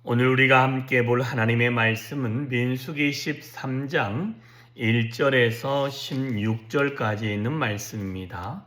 오늘 우리가 함께 볼 하나님의 말씀은 민수기 13장 1절에서 16절까지 있는 말씀입니다.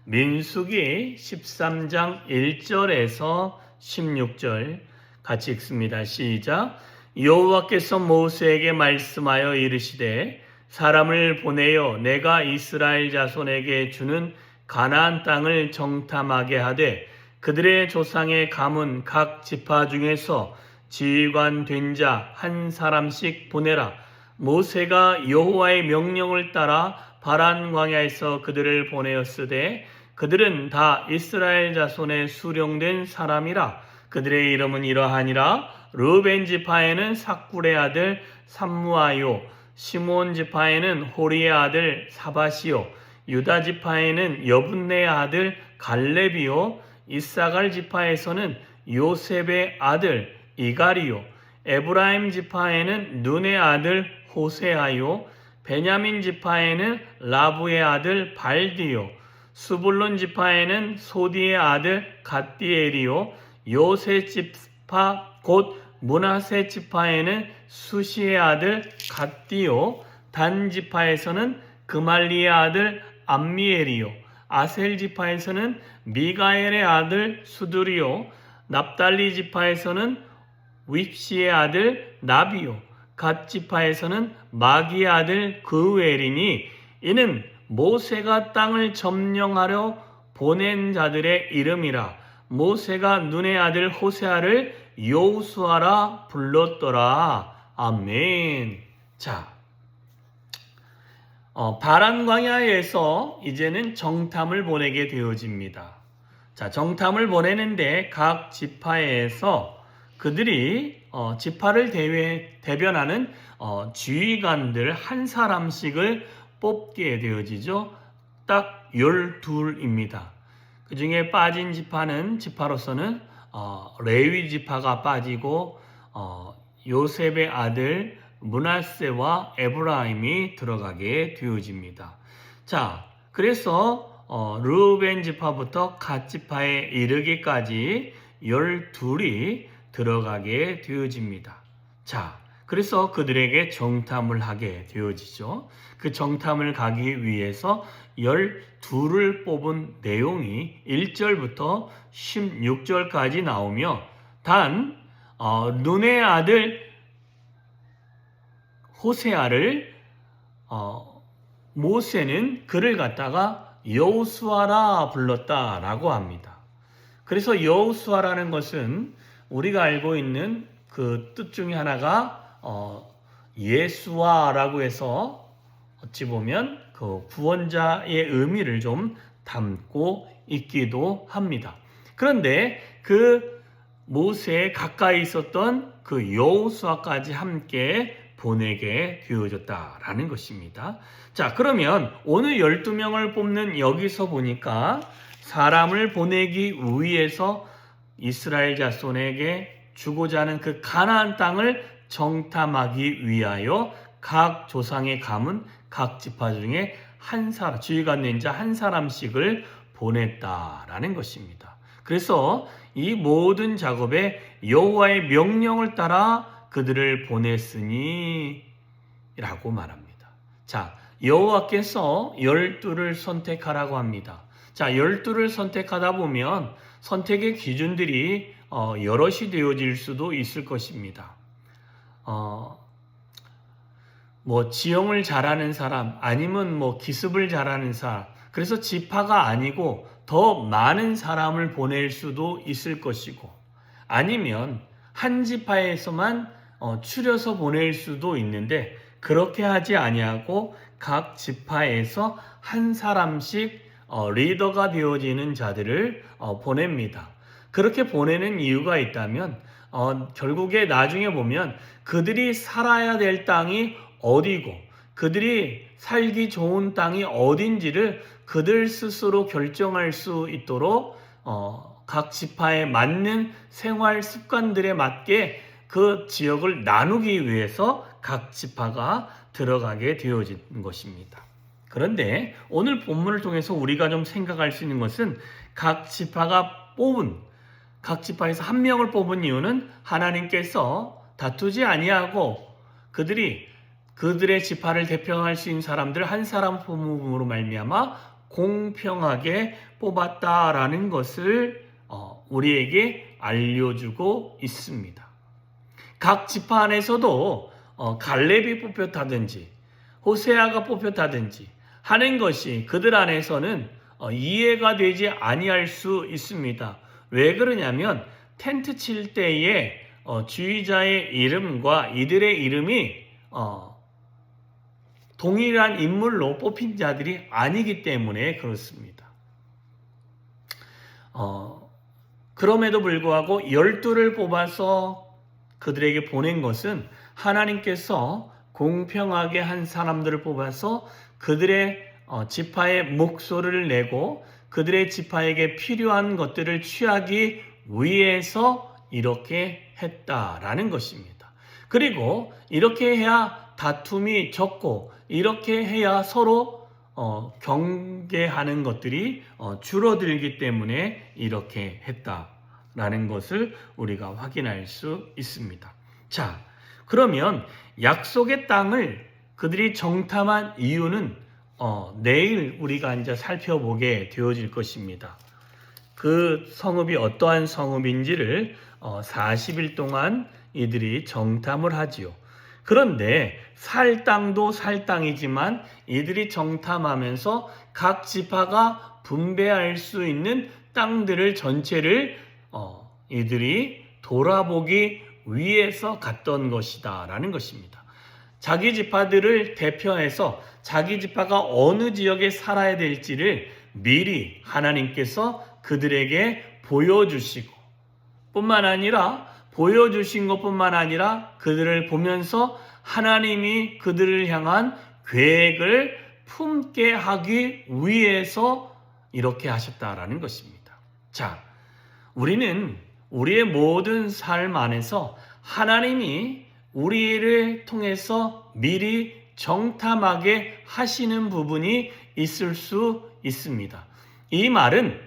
민수기 13장 1절에서 16절 같이 읽습니다. 시작. 여호와께서 모세에게 말씀하여 이르시되 사람을 보내어 내가 이스라엘 자손에게 주는 가나안 땅을 정탐하게 하되 그들의 조상의 가문 각 지파 중에서 지휘관 된 자 한 사람씩 보내라. 모세가 여호와의 명령을 따라 바란 광야에서 그들을 보내었으되 그들은 다 이스라엘 자손의 수령된 사람이라. 그들의 이름은 이러하니라. 르벤 지파에는 삭굴의 아들 삼무아요, 시몬 지파에는 호리의 아들 사바시요, 유다 지파에는 여분네의 아들 갈렙이요, 이사갈 지파에서는 요셉의 아들 이갈이요, 에브라임 지파에는 눈의 아들 호세아요, 베냐민 지파에는 라부의 아들 발디요, 수불론 지파에는 소디의 아들 갓디엘이요, 요세 지파 곧 므낫세 지파에는 수시의 아들 갓디요, 단 지파에서는 그말리의 아들 암미엘이요, 아셀 지파에서는 미가엘의 아들 수두리요, 납달리 지파에서는 윕시의 아들 나비요, 갓 지파에서는 마기의 아들 그우엘이니 이는 모세가 땅을 점령하려 보낸 자들의 이름이라. 모세가 눈의 아들 호세아를 여호수아라 불렀더라. 아멘. 자, 바란 광야에서 이제는 정탐을 보내게 되어집니다. 자, 정탐을 보내는데 각 지파에서 그들이 지파를 대변하는 지휘관들 한 사람씩을 뽑게 되어지죠. 딱 12입니다. 그 중에 빠진 지파로서는 레위 지파가 빠지고 요셉의 아들 므낫세와 에브라임이 들어가게 되어집니다. 자, 그래서 르우벤 지파부터 갓 지파에 이르기까지 12이 들어가게 되어집니다. 자, 그래서 그들에게 정탐을 하게 되어지죠. 그 정탐을 가기 위해서 12를 뽑은 내용이 1절부터 16절까지 나오며 단 눈의 아들 호세아를 모세는 그를 갖다가 여호수아라 불렀다라고 합니다. 그래서 여호수아라는 것은 우리가 알고 있는 그 뜻 중에 하나가 예수아라고 해서 어찌 보면 그 구원자의 의미를 좀 담고 있기도 합니다. 그런데 그 모세에 가까이 있었던 그 여호수아까지 함께 보내게 되어졌다라는 것입니다. 자, 그러면 오늘 12명을 뽑는 여기서 보니까 사람을 보내기 위해서 이스라엘 자손에게 주고자 하는 그 가나안 땅을 정탐하기 위하여 각 조상의 가문, 각 지파 중에 한 사람, 지휘관 낸 자 한 사람씩을 보냈다라는 것입니다. 그래서 이 모든 작업에 여호와의 명령을 따라 그들을 보냈으니 라고 말합니다. 자, 여호와께서 12를 선택하라고 합니다. 자, 12를 선택하다 보면 선택의 기준들이 여럿이 되어질 수도 있을 것입니다. 지형을 잘하는 사람, 아니면 기습을 잘하는 사람, 그래서 지파가 아니고 더 많은 사람을 보낼 수도 있을 것이고, 아니면 한 지파에서만 추려서 보낼 수도 있는데 그렇게 하지 아니하고 각 지파에서 한 사람씩 리더가 되어지는 자들을 보냅니다. 그렇게 보내는 이유가 있다면 결국에 나중에 보면 그들이 살아야 될 땅이 어디고 그들이 살기 좋은 땅이 어딘지를 그들 스스로 결정할 수 있도록 각 지파에 맞는 생활 습관들에 맞게 그 지역을 나누기 위해서 각 지파가 들어가게 되어진 것입니다. 그런데 오늘 본문을 통해서 우리가 좀 생각할 수 있는 것은 각 지파가 뽑은 각 지파에서 한 명을 뽑은 이유는 하나님께서 다투지 아니하고 그들의 지파를 대표할 수 있는 사람들 한 사람 뽑음으로 말미암아 공평하게 뽑았다라는 것을 우리에게 알려주고 있습니다. 각 지파 안에서도 갈렙이 뽑혔다든지 호세아가 뽑혔다든지 하는 것이 그들 안에서는 이해가 되지 아니할 수 있습니다. 왜 그러냐면 텐트 칠 때에 주의자의 이름과 이들의 이름이 동일한 인물로 뽑힌 자들이 아니기 때문에 그렇습니다. 그럼에도 불구하고 12를 뽑아서 그들에게 보낸 것은 하나님께서 공평하게 한 사람들을 뽑아서 그들의 지파의 목소리를 내고 그들의 지파에게 필요한 것들을 취하기 위해서 이렇게 했다라는 것입니다. 그리고 이렇게 해야 다툼이 적고 이렇게 해야 서로 경계하는 것들이 줄어들기 때문에 이렇게 했다라는 것을 우리가 확인할 수 있습니다. 자, 그러면 약속의 땅을 그들이 정탐한 이유는 내일 우리가 이제 살펴보게 되어질 것입니다. 그 성읍이 어떠한 성읍인지를 40일 동안 이들이 정탐을 하지요. 그런데 살 땅도 살 땅이지만 이들이 정탐하면서 각 지파가 분배할 수 있는 땅들을 전체를 이들이 돌아보기 위해서 갔던 것이다 라는 것입니다. 자기 지파들을 대표해서 자기 지파가 어느 지역에 살아야 될지를 미리 하나님께서 그들에게 보여주신 것뿐만 아니라 그들을 보면서 하나님이 그들을 향한 계획을 품게 하기 위해서 이렇게 하셨다라는 것입니다. 자, 우리는 우리의 모든 삶 안에서 하나님이 우리를 통해서 미리 정탐하게 하시는 부분이 있을 수 있습니다. 이 말은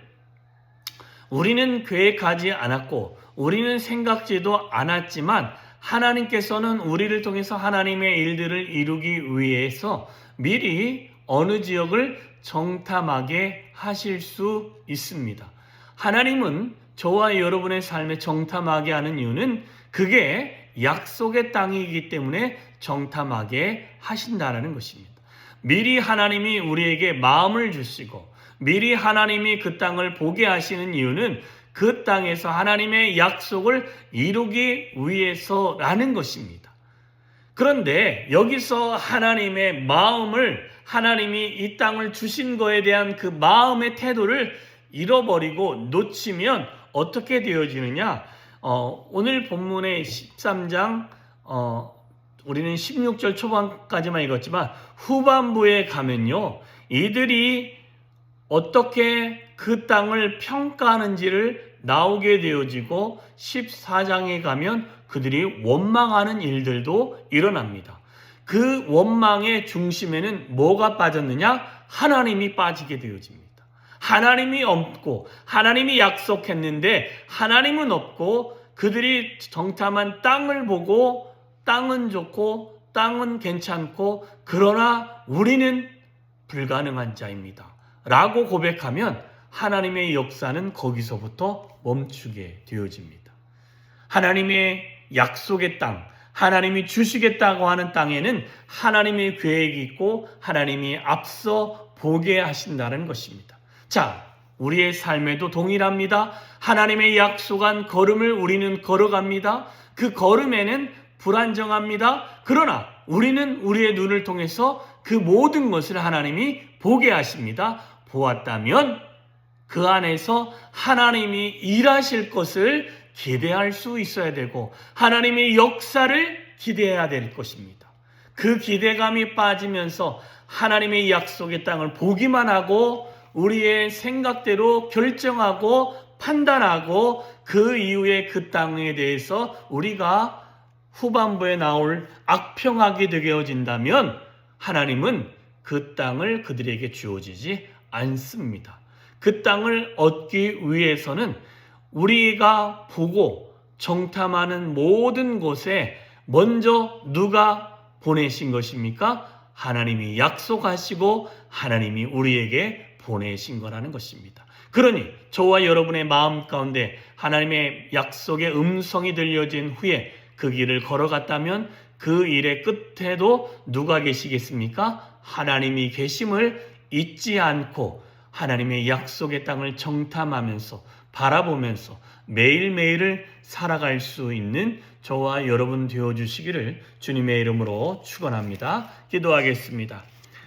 우리는 계획하지 않았고 우리는 생각지도 않았지만 하나님께서는 우리를 통해서 하나님의 일들을 이루기 위해서 미리 어느 지역을 정탐하게 하실 수 있습니다. 하나님은 저와 여러분의 삶에 정탐하게 하는 이유는 그게 약속의 땅이기 때문에 정탐하게 하신다는 것입니다. 미리 하나님이 우리에게 마음을 주시고 미리 하나님이 그 땅을 보게 하시는 이유는 그 땅에서 하나님의 약속을 이루기 위해서라는 것입니다. 그런데 여기서 하나님의 마음을 하나님이 이 땅을 주신 거에 대한 그 마음의 태도를 잃어버리고 놓치면 어떻게 되어지느냐? 오늘 본문의 13장 우리는 16절 초반까지만 읽었지만 후반부에 가면요. 이들이 어떻게 그 땅을 평가하는지를 나오게 되어지고 14장에 가면 그들이 원망하는 일들도 일어납니다. 그 원망의 중심에는 뭐가 빠졌느냐? 하나님이 빠지게 되어집니다. 하나님이 없고 하나님이 약속했는데 하나님은 없고 그들이 정탐한 땅을 보고 땅은 좋고 땅은 괜찮고 그러나 우리는 불가능한 자입니다. 라고 고백하면 하나님의 역사는 거기서부터 멈추게 되어집니다. 하나님의 약속의 땅, 하나님이 주시겠다고 하는 땅에는 하나님의 계획이 있고 하나님이 앞서 보게 하신다는 것입니다. 자, 우리의 삶에도 동일합니다. 하나님의 약속한 걸음을 우리는 걸어갑니다. 그 걸음에는 불안정합니다. 그러나 우리는 우리의 눈을 통해서 그 모든 것을 하나님이 보게 하십니다. 보았다면 그 안에서 하나님이 일하실 것을 기대할 수 있어야 되고 하나님의 역사를 기대해야 될 것입니다. 그 기대감이 빠지면서 하나님의 약속의 땅을 보기만 하고 우리의 생각대로 결정하고 판단하고 그 이후에 그 땅에 대해서 우리가 후반부에 나올 악평하게 되어진다면 하나님은 그 땅을 그들에게 주어지지 않습니다. 그 땅을 얻기 위해서는 우리가 보고 정탐하는 모든 곳에 먼저 누가 보내신 것입니까? 하나님이 약속하시고 하나님이 우리에게 보내신 거라는 것입니다. 그러니 저와 여러분의 마음 가운데 하나님의 약속의 음성이 들려진 후에 그 길을 걸어갔다면 그 일의 끝에도 누가 계시겠습니까? 하나님이 계심을 잊지 않고 하나님의 약속의 땅을 정탐하면서 바라보면서 매일매일을 살아갈 수 있는 저와 여러분 되어주시기를 주님의 이름으로 축원합니다. 기도하겠습니다.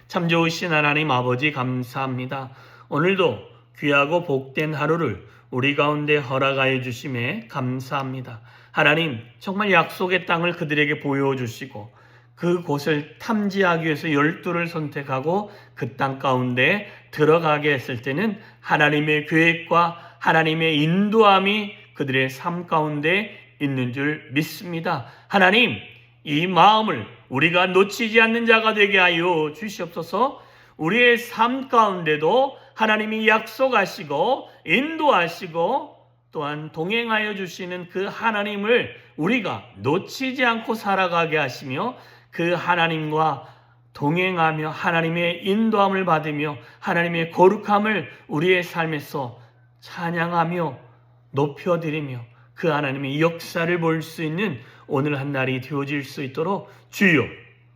참 좋으신 하나님 아버지 감사합니다. 오늘도 귀하고 복된 하루를 우리 가운데 허락하여 주심에 감사합니다. 하나님 정말 약속의 땅을 그들에게 보여주시고 그곳을 탐지하기 위해서 12를 선택하고 그 땅 가운데 들어가게 했을 때는 하나님의 계획과 하나님의 인도함이 그들의 삶 가운데 있는 줄 믿습니다. 하나님, 이 마음을 우리가 놓치지 않는 자가 되게 하여 주시옵소서. 우리의 삶 가운데도 하나님이 약속하시고 인도하시고 또한 동행하여 주시는 그 하나님을 우리가 놓치지 않고 살아가게 하시며 그 하나님과 동행하며 하나님의 인도함을 받으며 하나님의 거룩함을 우리의 삶에서 찬양하며 높여드리며 그 하나님의 역사를 볼 수 있는 오늘 한 날이 되어질 수 있도록 주여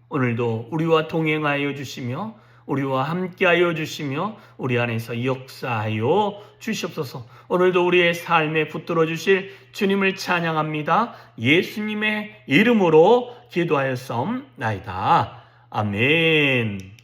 오늘도 우리와 동행하여 주시며 우리와 함께하여 주시며 우리 안에서 역사하여 주시옵소서. 오늘도 우리의 삶에 붙들어 주실 주님을 찬양합니다. 예수님의 이름으로 기도하였사옵나이다. 아멘.